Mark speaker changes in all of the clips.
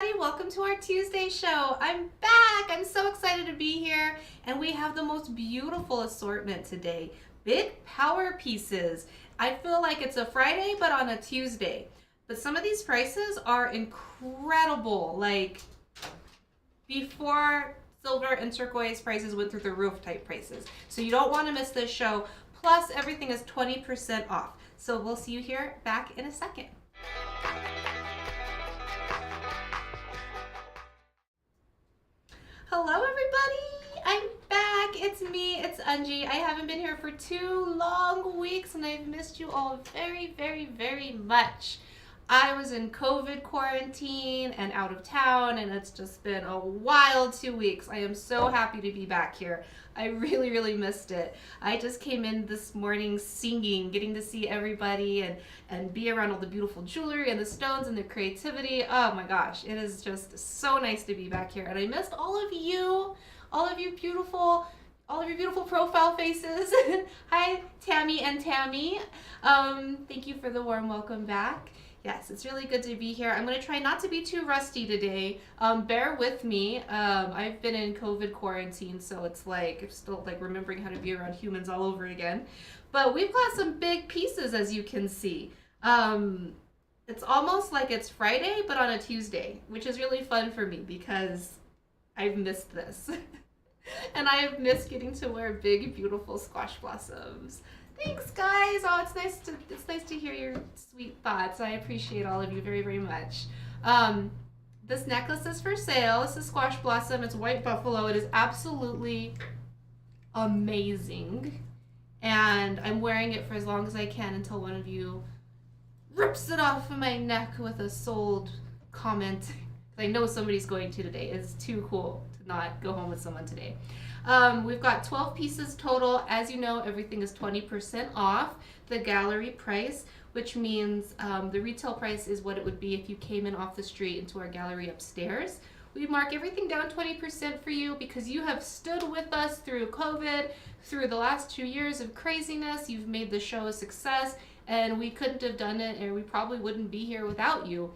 Speaker 1: Welcome to our Tuesday show. I'm back. I'm so excited to be here, and we have the most beautiful assortment today. Big power pieces. I feel like it's a Friday, but on a Tuesday. But some of these prices are incredible. Like before silver and turquoise prices went through the roof type prices. So you don't want to miss this show. Plus, everything is 20% off. So we'll see you here back in a second. Hello everybody! I'm back. It's me, it's Angie. I haven't been here for 2 long weeks and I've missed you all very, very, very much. I was in COVID quarantine and out of town, and it's just been a wild 2 weeks. I am so happy to be back here. I really, really missed it. I just came in this morning singing, getting to see everybody and be around all the beautiful jewelry and the stones and the creativity. Oh my gosh, it is just so nice to be back here. And I missed all of you beautiful, all of your beautiful profile faces. Hi, Tammy and Tammy. Thank you for the warm welcome back. Yes, it's really good to be here. I'm going to try not to be too rusty today. Bear with me. I've been in COVID quarantine, so it's like I'm still like remembering how to be around humans all over again. But we've got some big pieces, as you can see. It's almost like it's Friday, but on a Tuesday, which is really fun for me because I've missed this. And I have missed getting to wear big, beautiful squash blossoms. Thanks, guys. Oh, it's nice to hear your sweet thoughts. I appreciate all of you very, very much. This necklace is for sale. This is squash blossom. It's white buffalo. It is absolutely amazing, and I'm wearing it for as long as I can until one of you rips it off of my neck with a sold comment. I know somebody's going to today. It's too cool to not go home with someone today. We've got 12 pieces total. As you know, everything is 20% off the gallery price, which means the retail price is what it would be if you came in off the street into our gallery upstairs. We mark everything down 20% for you because you have stood with us through COVID, through the last 2 years of craziness. You've made the show a success, and we couldn't have done it, and we probably wouldn't be here without you.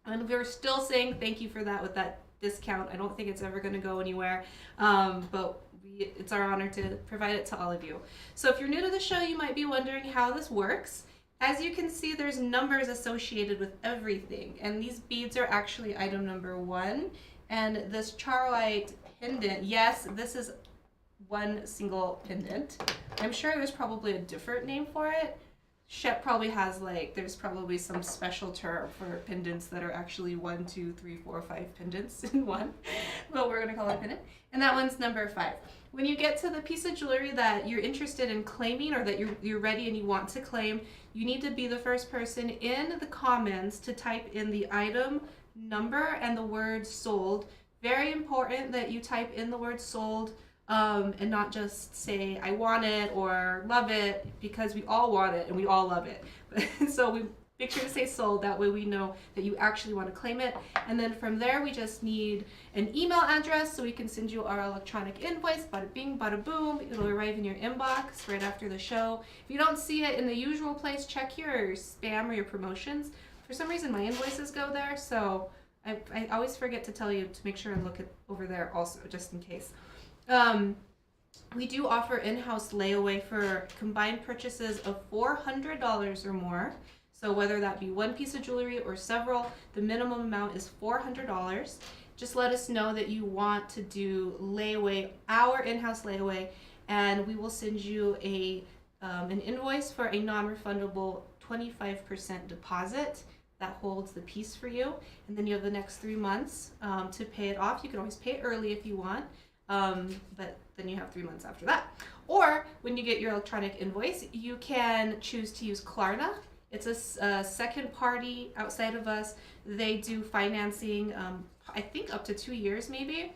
Speaker 1: And we're still saying thank you for that with that discount. I don't think it's ever going to go anywhere, but it's our honor to provide it to all of you. So if you're new to the show, you might be wondering how this works. As you can see, there's numbers associated with everything, and these beads are actually item number 1. And this charolite pendant, yes, this is one single pendant. I'm sure there's probably a different name for it. Shep probably has there's probably some special term for pendants that are actually 1, 2, 3, 4, 5 pendants in one, but we're gonna call it a pendant. And that one's number 5. When you get to the piece of jewelry that you're interested in claiming, or that you're ready and you want to claim, you need to be the first person in the comments to type in the item number and the word sold. Very important that you type in the word sold. And not just say I want it or love it, because we all want it and we all love it. So we make sure to say sold. That way we know that you actually want to claim it. And then from there we just need an email address so we can send you our electronic invoice. Bada bing, bada boom. It'll arrive in your inbox right after the show. If you don't see it in the usual place, check your spam or your promotions. For some reason my invoices go there, so I always forget to tell you to make sure and look over there also, just in case. We do offer in-house layaway for combined purchases of $400 or more. So whether that be one piece of jewelry or several, the minimum amount is $400. Just let us know that you want to do layaway, our in-house layaway, and we will send you an invoice for a non-refundable 25% deposit that holds the piece for you. And then you have the next 3 months to pay it off. You can always pay it early if you want. But then you have 3 months after that. Or when you get your electronic invoice, you can choose to use Klarna. It's a second party outside of us. They do financing, I think up to 2 years maybe,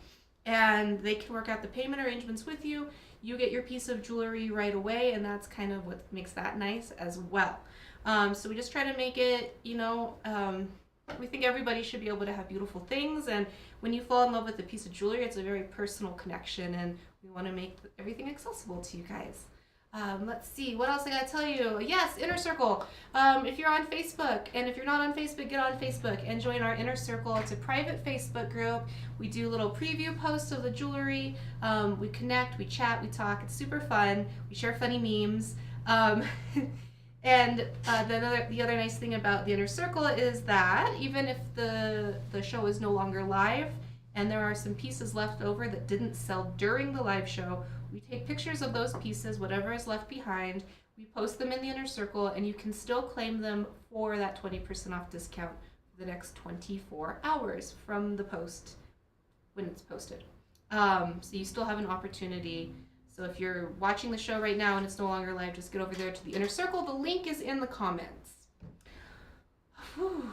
Speaker 1: and they can work out the payment arrangements with you. You get your piece of jewelry right away, and that's kind of what makes that nice as well. So we just try to make it, we think everybody should be able to have beautiful things, and when you fall in love with a piece of jewelry, it's a very personal connection, and we want to make everything accessible to you guys. Let's see, what else I gotta tell you? Yes, Inner Circle. If you're on Facebook, and if you're not on Facebook, get on Facebook and join our Inner Circle. It's a private Facebook group. We do little preview posts of the jewelry. We connect, we chat, we talk. It's super fun. We share funny memes. And the other nice thing about the Inner Circle is that even if the show is no longer live and there are some pieces left over that didn't sell during the live show, we take pictures of those pieces, whatever is left behind, we post them in the Inner Circle, and you can still claim them for that 20% off discount for the next 24 hours from the post when it's posted. So you still have an opportunity. So if you're watching the show right now and it's no longer live, just get over there to the Inner Circle. The link is in the comments. Whew.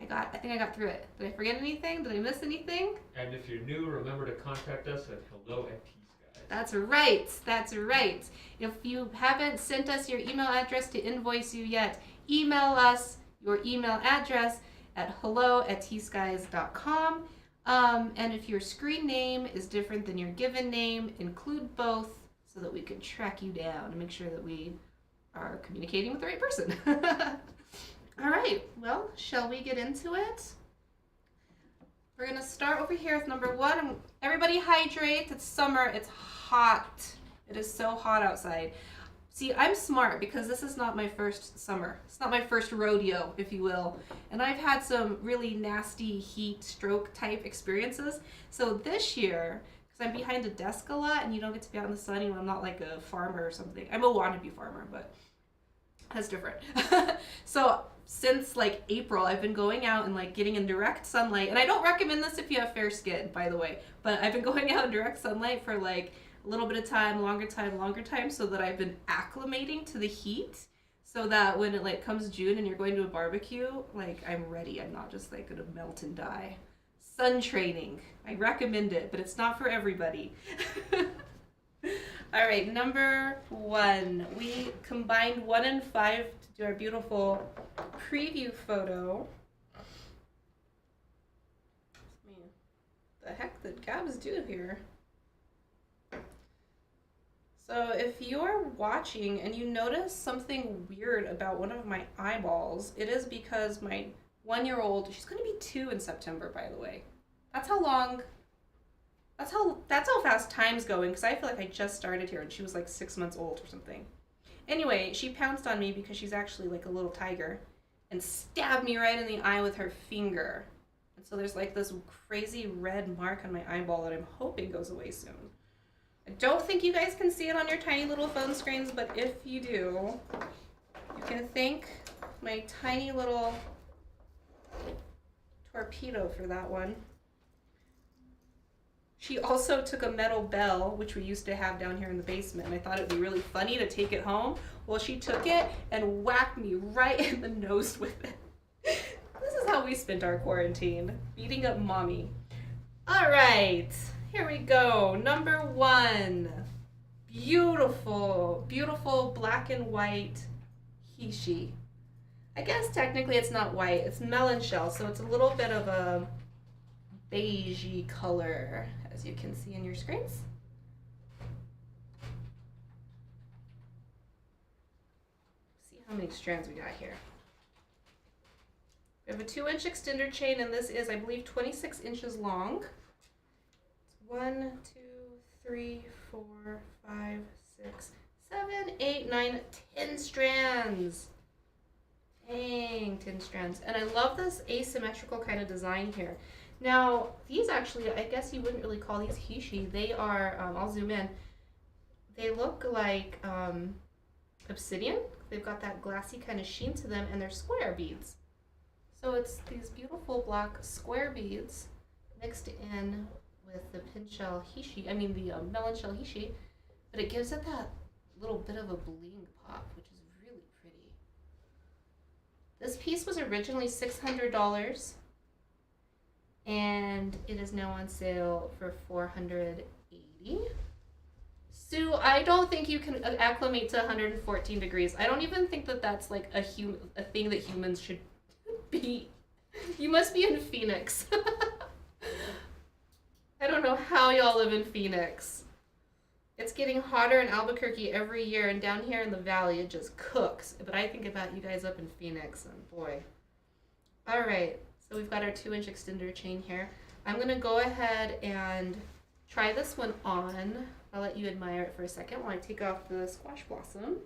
Speaker 1: I think I got through it. Did I forget anything? Did I miss anything?
Speaker 2: And if you're new, remember to contact us at hello@T.Skies.
Speaker 1: That's right. That's right. If you haven't sent us your email address to invoice you yet, email us your email address at hello@tskies.com. And if your screen name is different than your given name, include both so that we can track you down and make sure that we are communicating with the right person. All right, well, shall we get into it? We're going to start over here with number 1. Everybody hydrate. It's summer. It's hot. It is so hot outside. See, I'm smart because this is not my first summer. It's not my first rodeo, if you will. And I've had some really nasty heat stroke type experiences. So this year, because I'm behind a desk a lot and you don't get to be out in the sun, I'm not like a farmer or something. I'm a wannabe farmer, but that's different. So since like April, I've been going out and like getting in direct sunlight. And I don't recommend this if you have fair skin, by the way. But I've been going out in direct sunlight for like a little bit of time, longer time, so that I've been acclimating to the heat, so that when it like comes June and you're going to a barbecue, like I'm ready. I'm not just like gonna melt and die. Sun training. I recommend it, but it's not for everybody. All right, number 1. We combined 1 and 5 to do our beautiful preview photo. The heck did Gabs do here? So if you're watching and you notice something weird about one of my eyeballs, it is because my 1-year-old, she's going to be 2 in September, by the way. That's how fast time's going, because I feel like I just started here and she was like 6 months old or something. Anyway, she pounced on me because she's actually like a little tiger and stabbed me right in the eye with her finger. And so there's like this crazy red mark on my eyeball that I'm hoping goes away soon. I don't think you guys can see it on your tiny little phone screens, but if you do, you can thank my tiny little torpedo for that one. She also took a metal bell, which we used to have down here in the basement, and I thought it'd be really funny to take it home. Well, she took it and whacked me right in the nose with it. This is how we spent our quarantine, beating up mommy. All right. Here we go. Number 1. Beautiful, beautiful black and white hishi. I guess technically it's not white. It's melon shell, so it's a little bit of a beigey color, as you can see in your screens. See how many strands we got here. We have a 2-inch extender chain, and this is, I believe, 26 inches long. 1, 2, 3, 4, 5, 6, 7, 8, 9, 10 strands. Dang, 10 strands. And I love this asymmetrical kind of design here. Now, these actually, I guess you wouldn't really call these hishi. They are, I'll zoom in. They look like obsidian. They've got that glassy kind of sheen to them, and they're square beads. So it's these beautiful black square beads mixed in with the pin shell hishi, the melon shell hishi, but it gives it that little bit of a bling pop, which is really pretty. This piece was originally $600, and it is now on sale for $480. Sue, I don't think you can acclimate to 114 degrees. I don't even think that that's like a thing that humans should be. You must be in Phoenix. I don't know how y'all live in Phoenix. It's getting hotter in Albuquerque every year, and down here in the valley, it just cooks. But I think about you guys up in Phoenix, and boy. All right, so we've got our 2-inch extender chain here. I'm gonna go ahead and try this one on. I'll let you admire it for a second while I take off the squash blossom.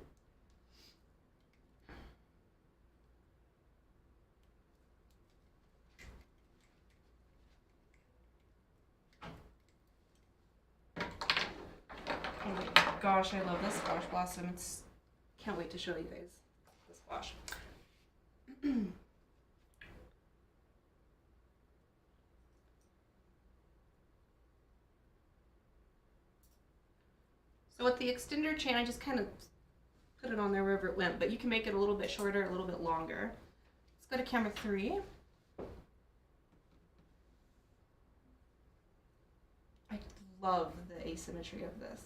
Speaker 1: Oh my gosh, I love this squash blossom. Can't wait to show you guys the squash. So with the extender chain, I just kind of put it on there wherever it went, but you can make it a little bit shorter, a little bit longer. Let's go to camera 3. I love the asymmetry of this.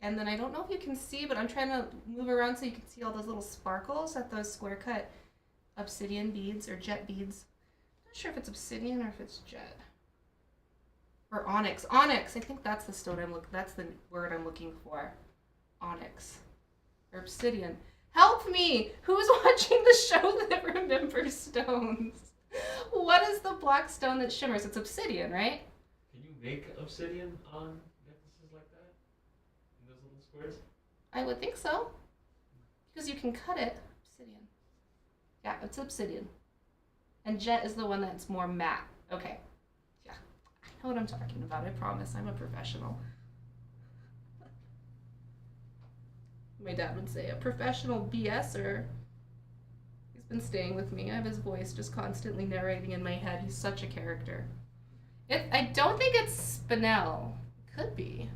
Speaker 1: And then I don't know if you can see, but I'm trying to move around so you can see all those little sparkles that those square cut obsidian beads or jet beads. I'm not sure if it's obsidian or if it's jet. Or onyx. Onyx! I think that's the stone that's the word I'm looking for. Onyx. Or obsidian. Help me! Who's watching the show that remembers stones? What is the black stone that shimmers? It's obsidian, right?
Speaker 2: Can you make obsidian on necklaces like that? In those little squares?
Speaker 1: I would think so. Because you can cut it. Obsidian. Yeah, it's obsidian. And jet is the one that's more matte. Okay. Yeah. I know what I'm talking about. I promise. I'm a professional. My dad would say a professional BSer. He's been staying with me. I have his voice just constantly narrating in my head. He's such a character. I don't think it's spinel. Could be.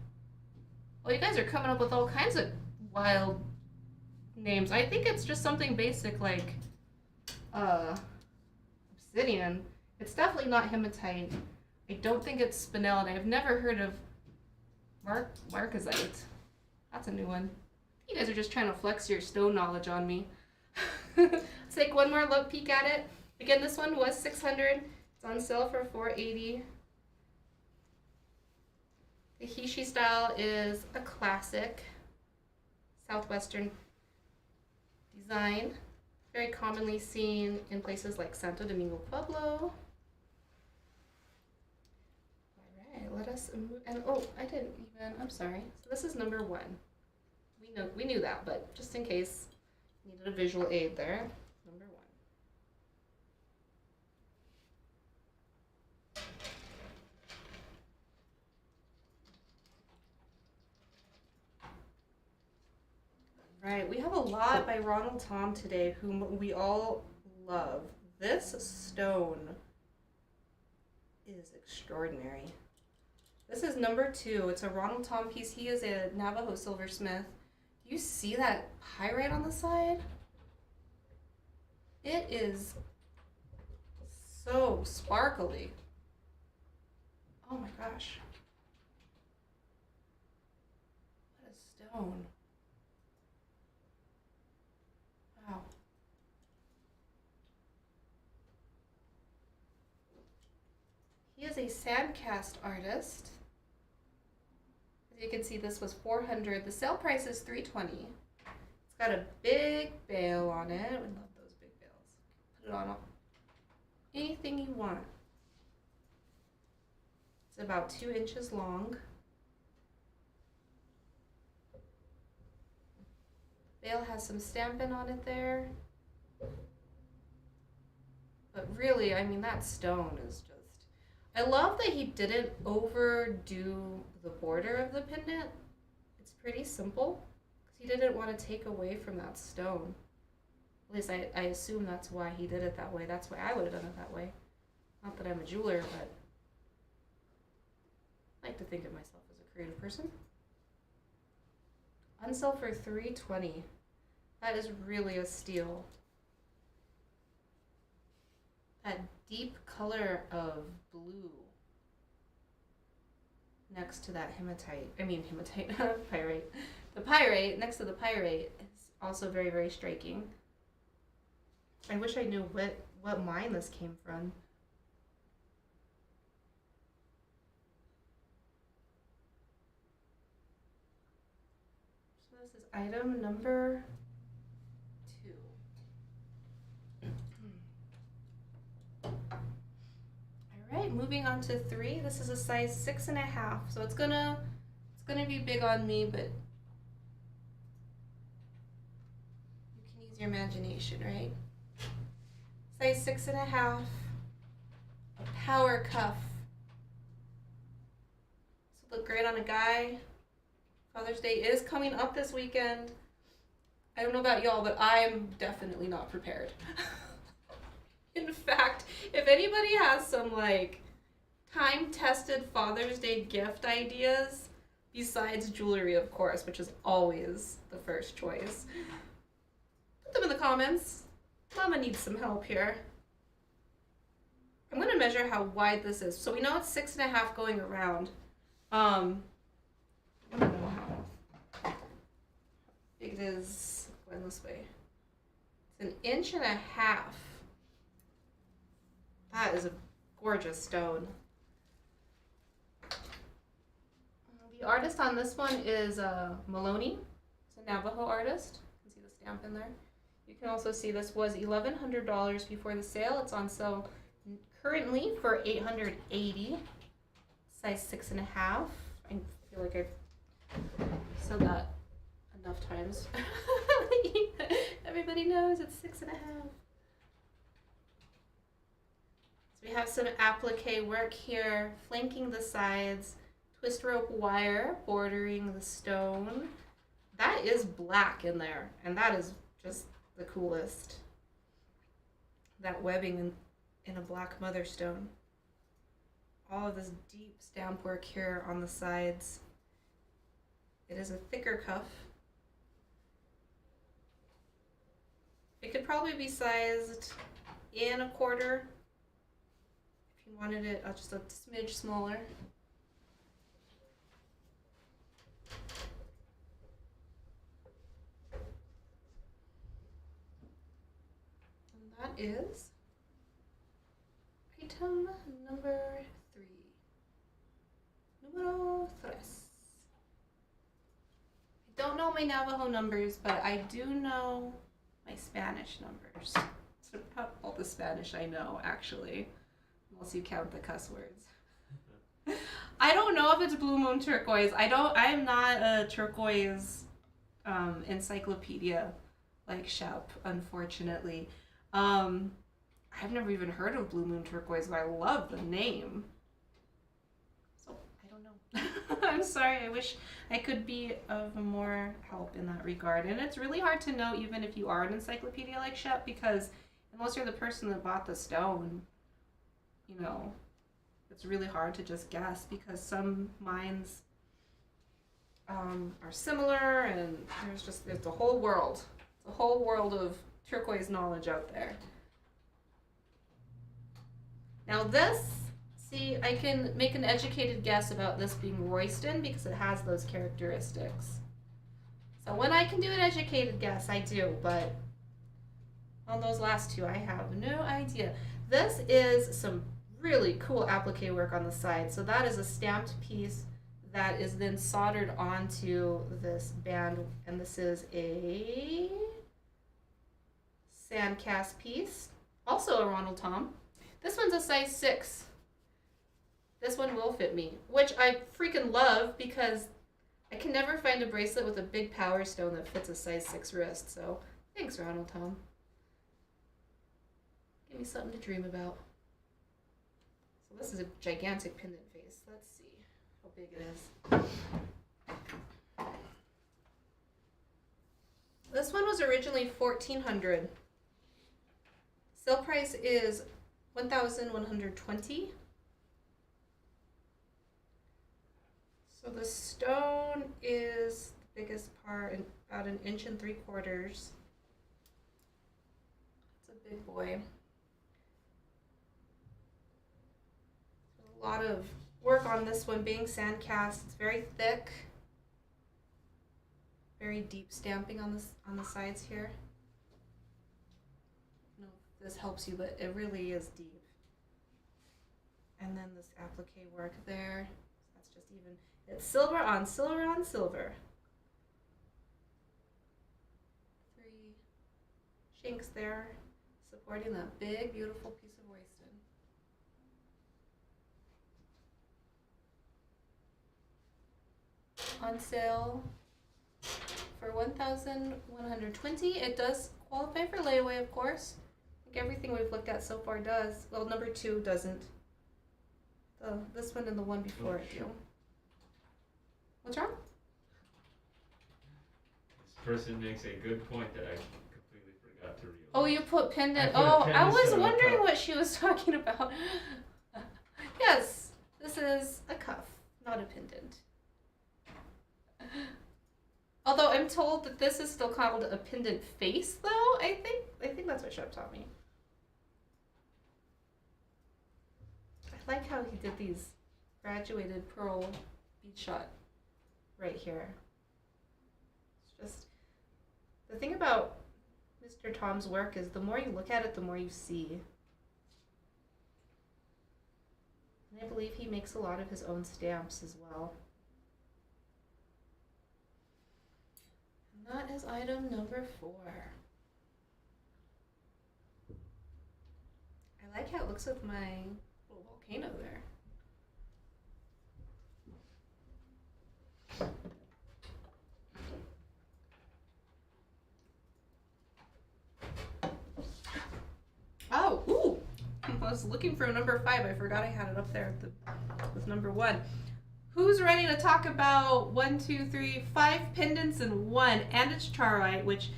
Speaker 1: Well, you guys are coming up with all kinds of wild names. I think it's just something basic like obsidian. It's definitely not hematite. I don't think it's spinel, and I've never heard of marcasite. That's a new one. You guys are just trying to flex your stone knowledge on me. Let's take one more peek at it. Again, this one was $600. It's on sale for $480. The Hishi style is a classic Southwestern design. Very commonly seen in places like Santo Domingo, Pueblo. All right, let us move. And oh, I didn't even. I'm sorry. So this is number 1. We knew that, but just in case you needed a visual aid there. Number 1. Right, we have a lot by Ronald Tom today, whom we all love. This stone is extraordinary. This is number 2. It's a Ronald Tom piece. He is a Navajo silversmith. Do you see that pyrite on the side? It is so sparkly. Oh my gosh. What a stone. Wow. He is a sand cast artist. As you can see, this was $400. The sale price is $320. It's got a big bail on it. We love those big bails. Put it on anything you want. It's about 2 inches long. Bail has some stamping on it there. But really, I mean, that stone is just... I love that he didn't overdo the border of the pendant. It's pretty simple, because he didn't want to take away from that stone. At least I assume that's why he did it that way. That's why I would have done it that way. Not that I'm a jeweler, but I like to think of myself as a creative person. On sale for $320. That is really a steal. That deep color of blue next to that pyrite. The pyrite next to the pyrite is also very, very striking. I wish I knew what mine this came from. item number 2. Alright, moving on to 3. This is a size 6.5, so it's gonna be big on me, but you can use your imagination, right? Size 6.5, a power cuff. This would look great on a guy. Father's Day is coming up this weekend. I don't know about y'all, but I'm definitely not prepared. In fact, if anybody has some like time-tested Father's Day gift ideas, besides jewelry, of course, which is always the first choice, put them in the comments. Mama needs some help here. I'm gonna measure how wide this is. So we know it's 6.5 going around. I don't know how big it is going this way. It's 1.5 inches. That is a gorgeous stone. The artist on this one is Maloney. It's a Navajo artist. You can see the stamp in there. You can also see this was $1,100 before the sale. It's on sale currently for $880. Size 6.5. I feel like I've said that enough times. Everybody knows it's 6.5. So we have some applique work here, flanking the sides, twist rope wire bordering the stone. That is black in there, and that is just the coolest. That webbing in a black mother stone. All of this deep stamp work here on the sides. It is a thicker cuff. It could probably be sized in 1/4 if you wanted it just a smidge smaller. And that is item number 3. Número 3. I don't know my Navajo numbers, but I do know my Spanish numbers. It's about all the Spanish I know, actually, unless you count the cuss words. I don't know if it's Blue Moon Turquoise. I am not a turquoise encyclopedia like Shep, unfortunately. I've never even heard of Blue Moon Turquoise, but I love the name. So, I don't know. I'm sorry, I wish I could be of more help in that regard. And it's really hard to know even if you are an encyclopedia like Shep, because unless you're the person that bought the stone, you know, it's really hard to just guess, because some mines are similar, and there's a whole world. It's a whole world of turquoise knowledge out there. Now this, see, I can make an educated guess about this being Royston because it has those characteristics. So when I can do an educated guess, I do, but on those last two, I have no idea. This is some really cool applique work on the side. So that is a stamped piece that is then soldered onto this band, and this is a sand cast piece, also a Ronald Tom. This one's a size 6. This one will fit me, which I freaking love because I can never find a bracelet with a big power stone that fits a size 6 wrist. So thanks, Ronald Tom. Give me something to dream about. So this is a gigantic pendant face. Let's see how big it is. This one was originally $1,400. Sale price is $1,120. So the stone is the biggest part, about 1 3/4 inches. It's a big boy. A lot of work on this one being sand cast. It's very thick, very deep stamping on the sides here. I don't know if this helps you, but it really is deep. And then this applique work there. So that's just even. It's silver on silver on silver. chinks there, supporting that big, beautiful piece of worsted. On sale for $1,120. It does qualify for layaway, of course. Like everything we've looked at so far does. Well, number 2 doesn't. This one and the one before it do. What's wrong?
Speaker 2: This person makes a good point that I completely forgot to realize.
Speaker 1: Oh, you put pendant.
Speaker 2: I put a
Speaker 1: Oh,
Speaker 2: pendant
Speaker 1: I was
Speaker 2: instead of a
Speaker 1: wondering
Speaker 2: cuff.
Speaker 1: what she was talking about. Yes, this is a cuff, not a pendant. Although I'm told that this is still called a pendant face, though. I think that's what Shep taught me. I like how he did these graduated pearl bead shot right here. It's just the thing about Mr. Tom's work is the more you look at it, the more you see. And I believe he makes a lot of his own stamps as well. And that is item number 4. I like how it looks with my little volcano there. Oh, ooh! I was looking for number 5. I forgot I had it up there with number 1. Who's ready to talk about 1, 2, 3, 5 pendants in one? And it's charoite, which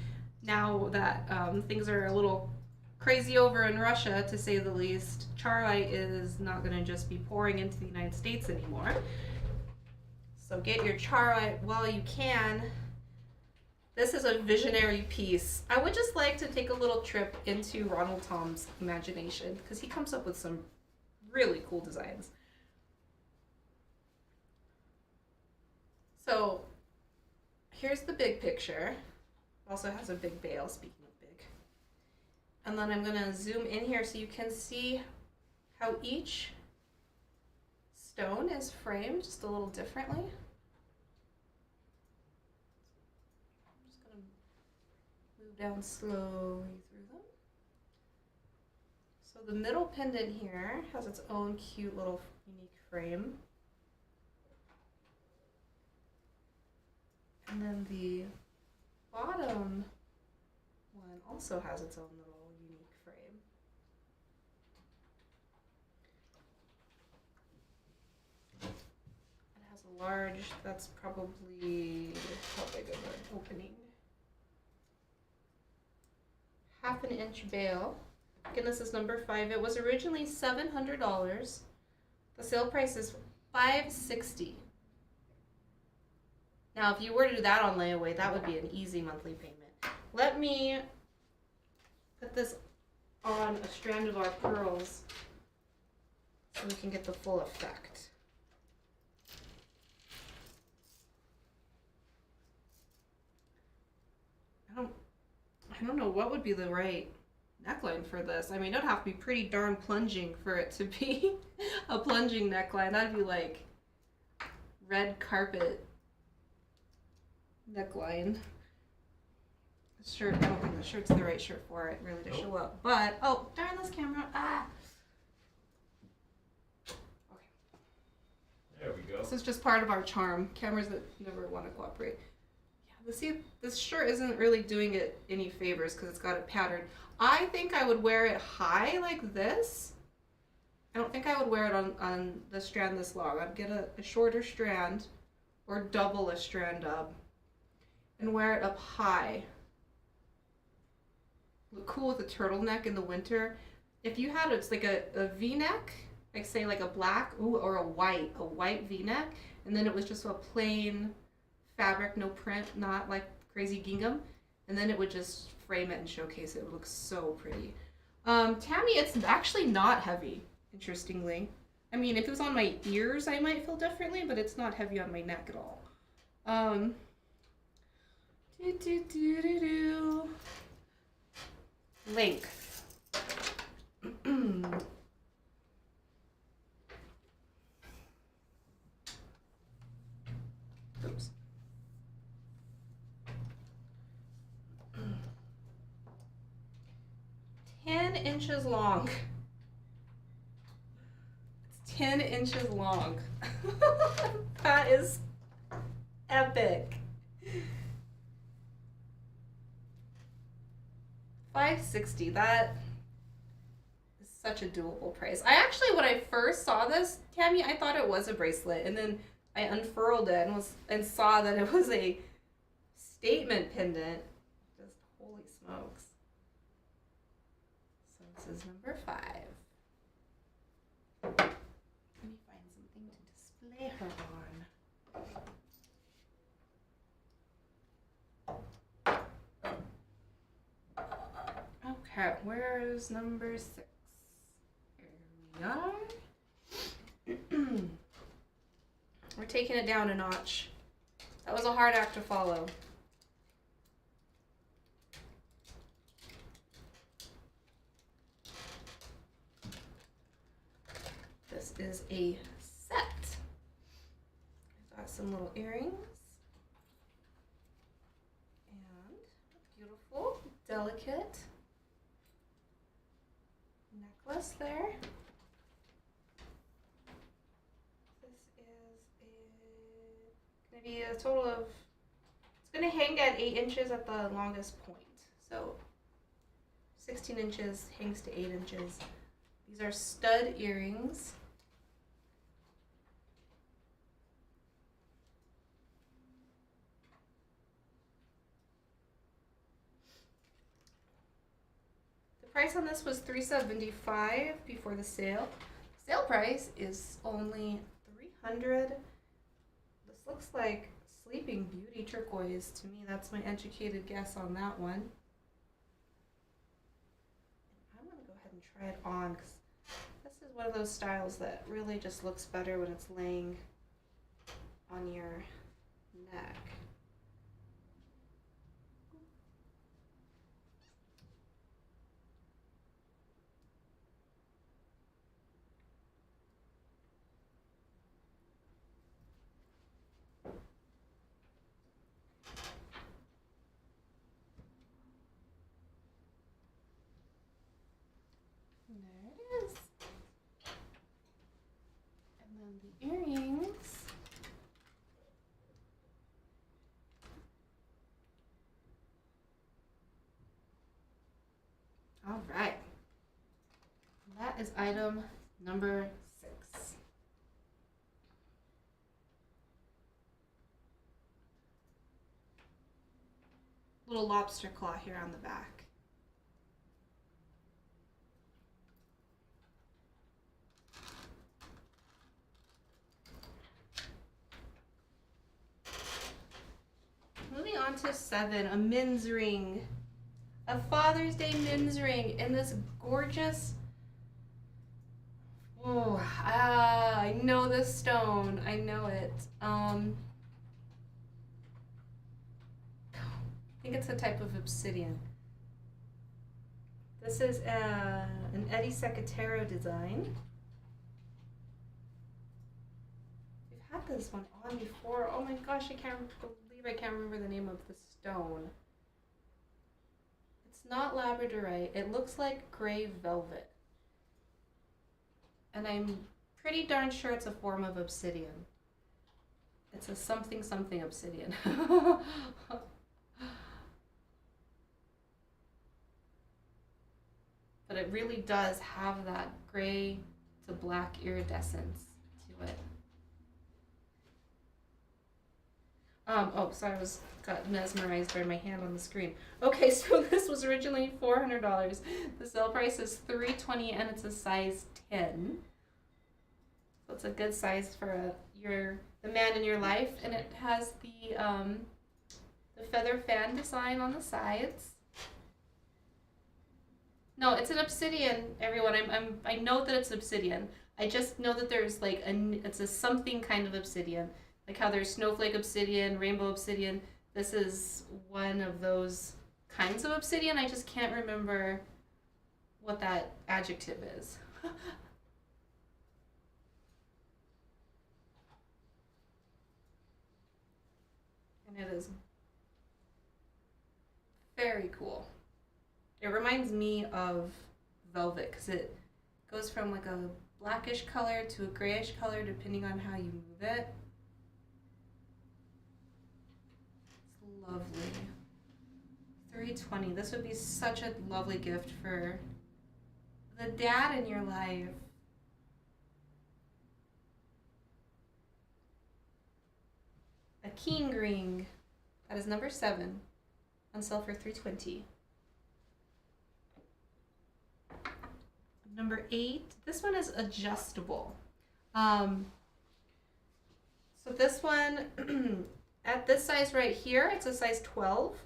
Speaker 1: now that things are a little crazy over in Russia, to say the least, charoite is not going to just be pouring into the United States anymore. So get your charoite while you can. This is a visionary piece. I would just like to take a little trip into Ronald Tom's imagination because he comes up with some really cool designs. So here's the big picture. Also has a big bale, speaking of big. And then I'm gonna zoom in here so you can see how each stone is framed just a little differently. Down slowly through them. So the middle pendant here has its own cute little unique frame. And then the bottom one also has its own little unique frame. It has a large, that's probably, how big of an opening? 1/2 inch bale. Again, this is number 5. It was originally $700. The sale price is $560. Now, if you were to do that on layaway, that would be an easy monthly payment. Let me put this on a strand of our pearls so we can get the full effect. I don't know what would be the right neckline for this. I mean, it would have to be pretty darn plunging for it to be a plunging neckline. That'd be like red carpet neckline. The shirt, I don't think the shirt's the right shirt for it really to show up. But, oh, darn this camera. Ah! Okay.
Speaker 2: There we go.
Speaker 1: This is just part of our charm. Cameras that never want to cooperate. See, this shirt isn't really doing it any favors because it's got a pattern. I think I would wear it high like this. I don't think I would wear it on the strand this long. I'd get a shorter strand or double a strand up and wear it up high. Look cool with a turtleneck in the winter. If you had it's like a V-neck, like say like a black or a white V-neck, and then it was just a plain fabric, no print, not like crazy gingham, and then it would just frame it and showcase it. It would look so pretty. Tammy, it's actually not heavy, interestingly. I mean, if it was on my ears, I might feel differently, but it's not heavy on my neck at all. Length. Oops.
Speaker 3: 10 inches long. It's 10 inches long. That is epic. $560. That is such a doable price. I actually, when I first saw this, Tammy, I thought it was a bracelet, and then I unfurled it and saw that it was a statement pendant. Just holy smokes. So this is number 5. Let me find something to display her on. Okay, where's number 6? Here we are. We're taking it down a notch. That was a hard act to follow. This is a set. I've got some little earrings. And beautiful, delicate necklace there. Going to be a total of, it's going to hang at 8 inches at the longest point. So 16 inches hangs to 8 inches. These are stud earrings. The price on this was $375 before the sale. Sale price is only $300. This looks like Sleeping Beauty turquoise to me. That's my educated guess on that one. I'm going to go ahead and try it on because this is one of those styles that really just looks better when it's laying on your neck. There it is. And then the earrings. All right. That is item number 6. Little lobster claw here on the back. Moving on to 7, a men's ring. A Father's Day men's ring in this gorgeous, I know this stone. I know it. I think it's a type of obsidian. This is an Eddie Secatero design. We've had this one on before. Oh my gosh, I can't believe I can't remember the name of the stone. It's not labradorite. It looks like gray velvet. And I'm pretty darn sure it's a form of obsidian. It's a something obsidian. But it really does have that gray to black iridescence to it. Sorry, I got mesmerized by my hand on the screen. Okay, so this was originally $400. The sale price is $320 and it's a size 10. So it's a good size for the man in your life, and it has the feather fan design on the sides. No, it's an obsidian, everyone. I know that it's obsidian. I just know that there's like it's a something kind of obsidian. Like how there's snowflake obsidian, rainbow obsidian. This is one of those kinds of obsidian. I just can't remember what that adjective is. And it is very cool. It reminds me of velvet because it goes from like a blackish color to a grayish color depending on how you move it. It's lovely. $3.20. This would be such a lovely gift for the dad in your life. A king ring. That is number 7. On sale for $3.20. Number 8. This one is adjustable. So this one, at this size right here, it's a size 12,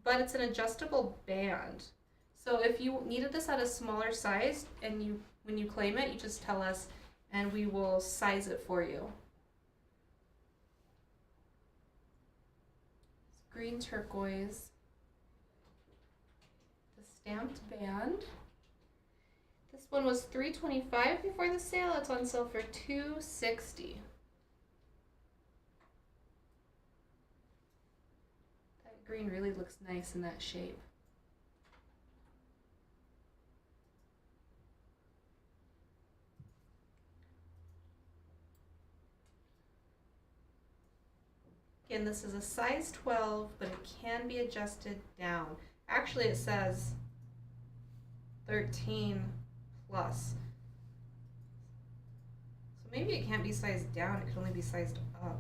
Speaker 3: but it's an adjustable band. So if you needed this at a smaller size, and when you claim it, you just tell us, and we will size it for you. It's green turquoise. The stamped band. This one was $3.25 before the sale. It's on sale for $2.60. That green really looks nice in that shape. Again, this is a size 12, but it can be adjusted down. Actually, it says 13 plus. So maybe it can't be sized down, it can only be sized up.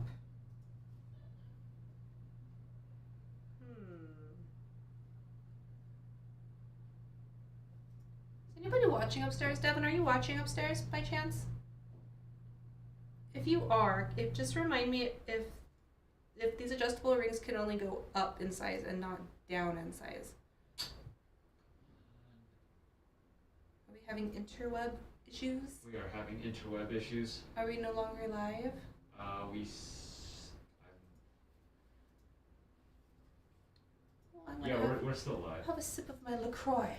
Speaker 3: Is anybody watching upstairs? Devin, are you watching upstairs by chance? If you are, just remind me if these adjustable rings can only go up in size and not down in size. Are we having interweb issues?
Speaker 2: We are having interweb issues.
Speaker 3: Are we no longer live?
Speaker 2: We're still live.
Speaker 3: Have a sip of my LaCroix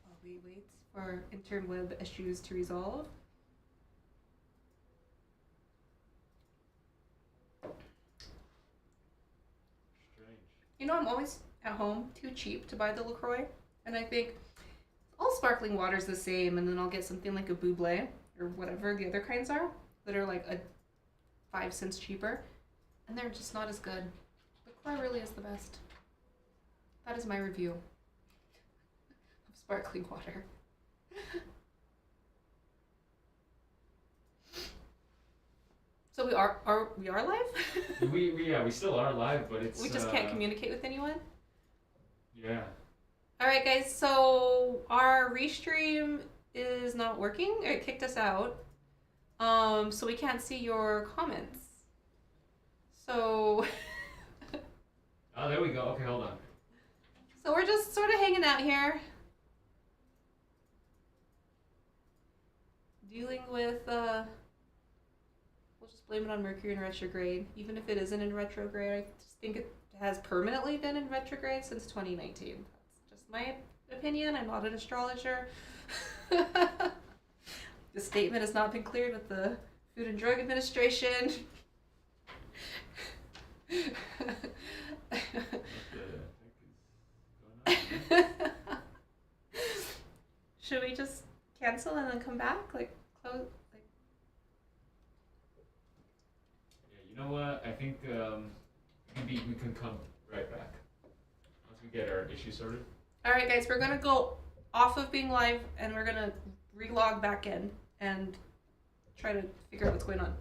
Speaker 3: while we wait for interweb issues to resolve. You know, I'm always at home too cheap to buy the LaCroix, and I think all sparkling water's the same, and then I'll get something like a Buble or whatever the other kinds are that are like 5 cents cheaper, and they're just not as good. LaCroix really is the best. That is my review of sparkling water. So we are live?
Speaker 2: we still are live, but it's
Speaker 3: we just can't communicate with anyone?
Speaker 2: Yeah.
Speaker 3: Alright guys, so our restream is not working. It kicked us out. So we can't see your comments. So
Speaker 2: Oh, there we go. Okay, hold on.
Speaker 3: So we're just sort of hanging out here. Dealing with we'll just blame it on Mercury in retrograde. Even if it isn't in retrograde, I just think it has permanently been in retrograde since 2019. That's just my opinion. I'm not an astrologer. The statement has not been cleared with the Food and Drug Administration. Should we just cancel and then come back? Like, close? Like...
Speaker 2: Yeah, you know what? I think maybe we can come right back once we get our issue sorted.
Speaker 3: Alright guys, we're gonna go off of being live and we're gonna relog back in and try to figure out what's going on.